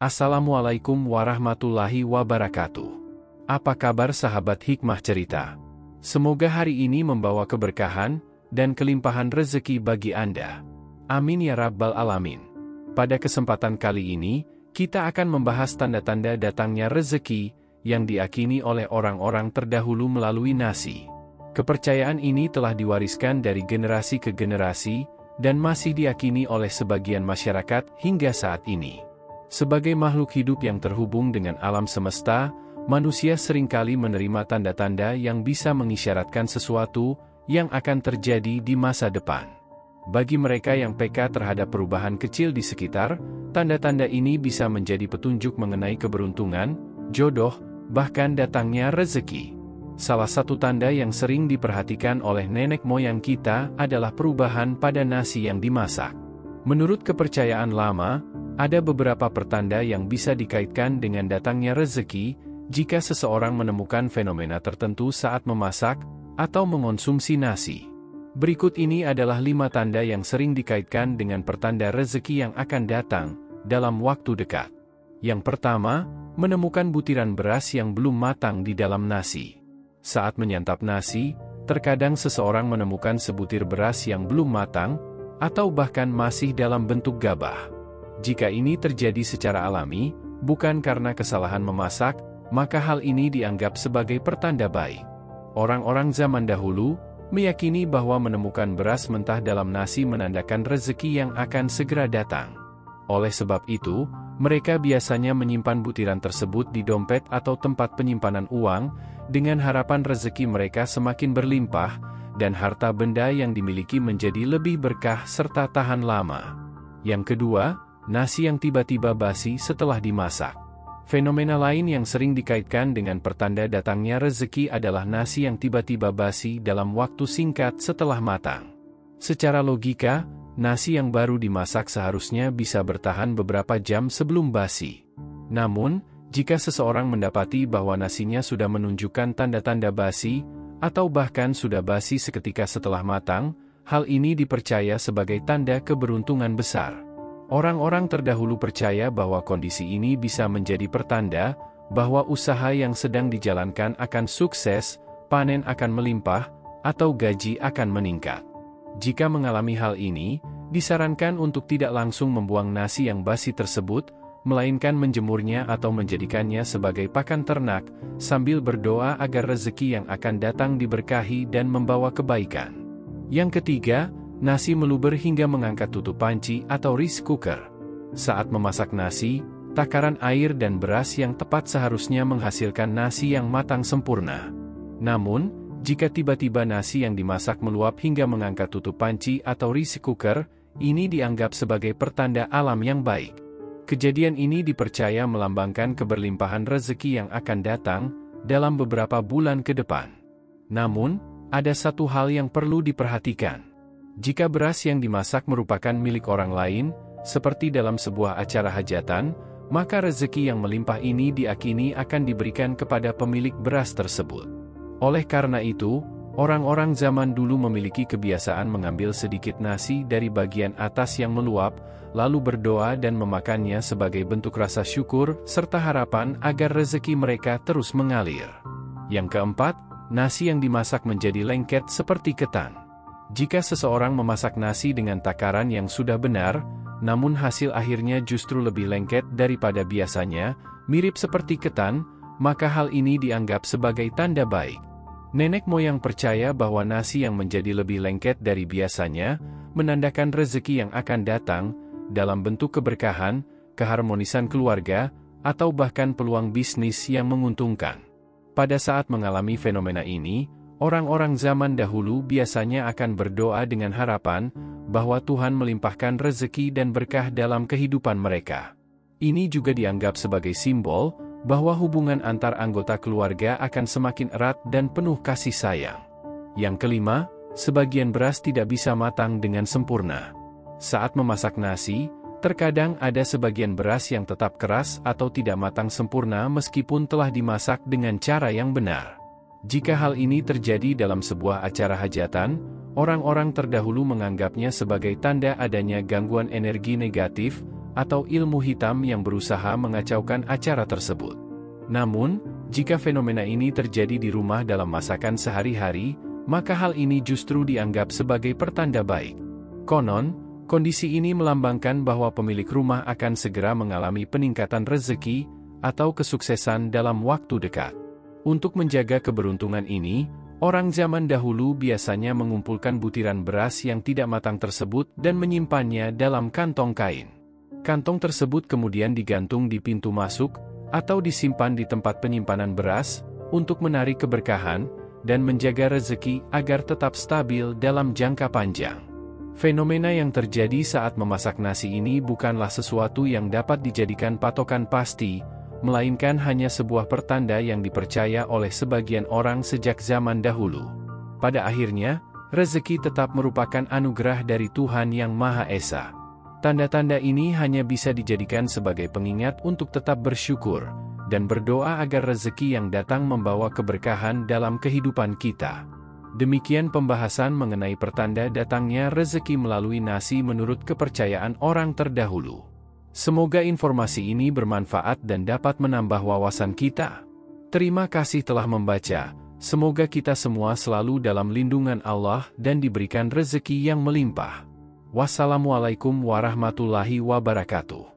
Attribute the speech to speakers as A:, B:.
A: Assalamualaikum warahmatullahi wabarakatuh. Apa kabar sahabat Hikmah Cerita? Semoga hari ini membawa keberkahan dan kelimpahan rezeki bagi Anda. Amin ya Rabbal Alamin. Pada kesempatan kali ini, kita akan membahas tanda-tanda datangnya rezeki yang diyakini oleh orang-orang terdahulu melalui nasi. Kepercayaan ini telah diwariskan dari generasi ke generasi dan masih diyakini oleh sebagian masyarakat hingga saat ini. Sebagai makhluk hidup yang terhubung dengan alam semesta, manusia seringkali menerima tanda-tanda yang bisa mengisyaratkan sesuatu yang akan terjadi di masa depan. Bagi mereka yang peka terhadap perubahan kecil di sekitar, tanda-tanda ini bisa menjadi petunjuk mengenai keberuntungan, jodoh, bahkan datangnya rezeki. Salah satu tanda yang sering diperhatikan oleh nenek moyang kita adalah perubahan pada nasi yang dimasak. Menurut kepercayaan lama, ada beberapa pertanda yang bisa dikaitkan dengan datangnya rezeki jika seseorang menemukan fenomena tertentu saat memasak atau mengonsumsi nasi. Berikut ini adalah 5 tanda yang sering dikaitkan dengan pertanda rezeki yang akan datang dalam waktu dekat. Yang pertama, menemukan butiran beras yang belum matang di dalam nasi. Saat menyantap nasi, terkadang seseorang menemukan sebutir beras yang belum matang, atau bahkan masih dalam bentuk gabah. Jika ini terjadi secara alami, bukan karena kesalahan memasak, maka hal ini dianggap sebagai pertanda baik. Orang-orang zaman dahulu meyakini bahwa menemukan beras mentah dalam nasi menandakan rezeki yang akan segera datang. Oleh sebab itu, mereka biasanya menyimpan butiran tersebut di dompet atau tempat penyimpanan uang, dengan harapan rezeki mereka semakin berlimpah, dan harta benda yang dimiliki menjadi lebih berkah serta tahan lama. Yang kedua, nasi yang tiba-tiba basi setelah dimasak. Fenomena lain yang sering dikaitkan dengan pertanda datangnya rezeki adalah nasi yang tiba-tiba basi dalam waktu singkat setelah matang. Secara logika, nasi yang baru dimasak seharusnya bisa bertahan beberapa jam sebelum basi. Namun, jika seseorang mendapati bahwa nasinya sudah menunjukkan tanda-tanda basi, atau bahkan sudah basi seketika setelah matang, hal ini dipercaya sebagai tanda keberuntungan besar. Orang-orang terdahulu percaya bahwa kondisi ini bisa menjadi pertanda bahwa usaha yang sedang dijalankan akan sukses, panen akan melimpah, atau gaji akan meningkat. Jika mengalami hal ini, disarankan untuk tidak langsung membuang nasi yang basi tersebut, melainkan menjemurnya atau menjadikannya sebagai pakan ternak, sambil berdoa agar rezeki yang akan datang diberkahi dan membawa kebaikan. Yang ketiga, nasi meluber hingga mengangkat tutup panci atau rice cooker. Saat memasak nasi, takaran air dan beras yang tepat seharusnya menghasilkan nasi yang matang sempurna. Namun, jika tiba-tiba nasi yang dimasak meluap hingga mengangkat tutup panci atau rice cooker, ini dianggap sebagai pertanda alam yang baik. Kejadian ini dipercaya melambangkan keberlimpahan rezeki yang akan datang dalam beberapa bulan ke depan. Namun, ada satu hal yang perlu diperhatikan. Jika beras yang dimasak merupakan milik orang lain, seperti dalam sebuah acara hajatan, maka rezeki yang melimpah ini diakini akan diberikan kepada pemilik beras tersebut. Oleh karena itu, orang-orang zaman dulu memiliki kebiasaan mengambil sedikit nasi dari bagian atas yang meluap, lalu berdoa dan memakannya sebagai bentuk rasa syukur, serta harapan agar rezeki mereka terus mengalir. Yang keempat, nasi yang dimasak menjadi lengket seperti ketan. Jika seseorang memasak nasi dengan takaran yang sudah benar, namun hasil akhirnya justru lebih lengket daripada biasanya, mirip seperti ketan, maka hal ini dianggap sebagai tanda baik. Nenek moyang percaya bahwa nasi yang menjadi lebih lengket dari biasanya, menandakan rezeki yang akan datang, dalam bentuk keberkahan, keharmonisan keluarga, atau bahkan peluang bisnis yang menguntungkan. Pada saat mengalami fenomena ini, orang-orang zaman dahulu biasanya akan berdoa dengan harapan bahwa Tuhan melimpahkan rezeki dan berkah dalam kehidupan mereka. Ini juga dianggap sebagai simbol bahwa hubungan antar anggota keluarga akan semakin erat dan penuh kasih sayang. Yang kelima, sebagian beras tidak bisa matang dengan sempurna. Saat memasak nasi, terkadang ada sebagian beras yang tetap keras atau tidak matang sempurna meskipun telah dimasak dengan cara yang benar. Jika hal ini terjadi dalam sebuah acara hajatan, orang-orang terdahulu menganggapnya sebagai tanda adanya gangguan energi negatif, atau ilmu hitam yang berusaha mengacaukan acara tersebut. Namun, jika fenomena ini terjadi di rumah dalam masakan sehari-hari, maka hal ini justru dianggap sebagai pertanda baik. Konon, kondisi ini melambangkan bahwa pemilik rumah akan segera mengalami peningkatan rezeki atau kesuksesan dalam waktu dekat. Untuk menjaga keberuntungan ini, orang zaman dahulu biasanya mengumpulkan butiran beras yang tidak matang tersebut dan menyimpannya dalam kantong kain. Kantong tersebut kemudian digantung di pintu masuk, atau disimpan di tempat penyimpanan beras, untuk menarik keberkahan, dan menjaga rezeki agar tetap stabil dalam jangka panjang. Fenomena yang terjadi saat memasak nasi ini bukanlah sesuatu yang dapat dijadikan patokan pasti, melainkan hanya sebuah pertanda yang dipercaya oleh sebagian orang sejak zaman dahulu. Pada akhirnya, rezeki tetap merupakan anugerah dari Tuhan Yang Maha Esa. Tanda-tanda ini hanya bisa dijadikan sebagai pengingat untuk tetap bersyukur, dan berdoa agar rezeki yang datang membawa keberkahan dalam kehidupan kita. Demikian pembahasan mengenai pertanda datangnya rezeki melalui nasi menurut kepercayaan orang terdahulu. Semoga informasi ini bermanfaat dan dapat menambah wawasan kita. Terima kasih telah membaca, semoga kita semua selalu dalam lindungan Allah dan diberikan rezeki yang melimpah. Wassalamualaikum warahmatullahi wabarakatuh.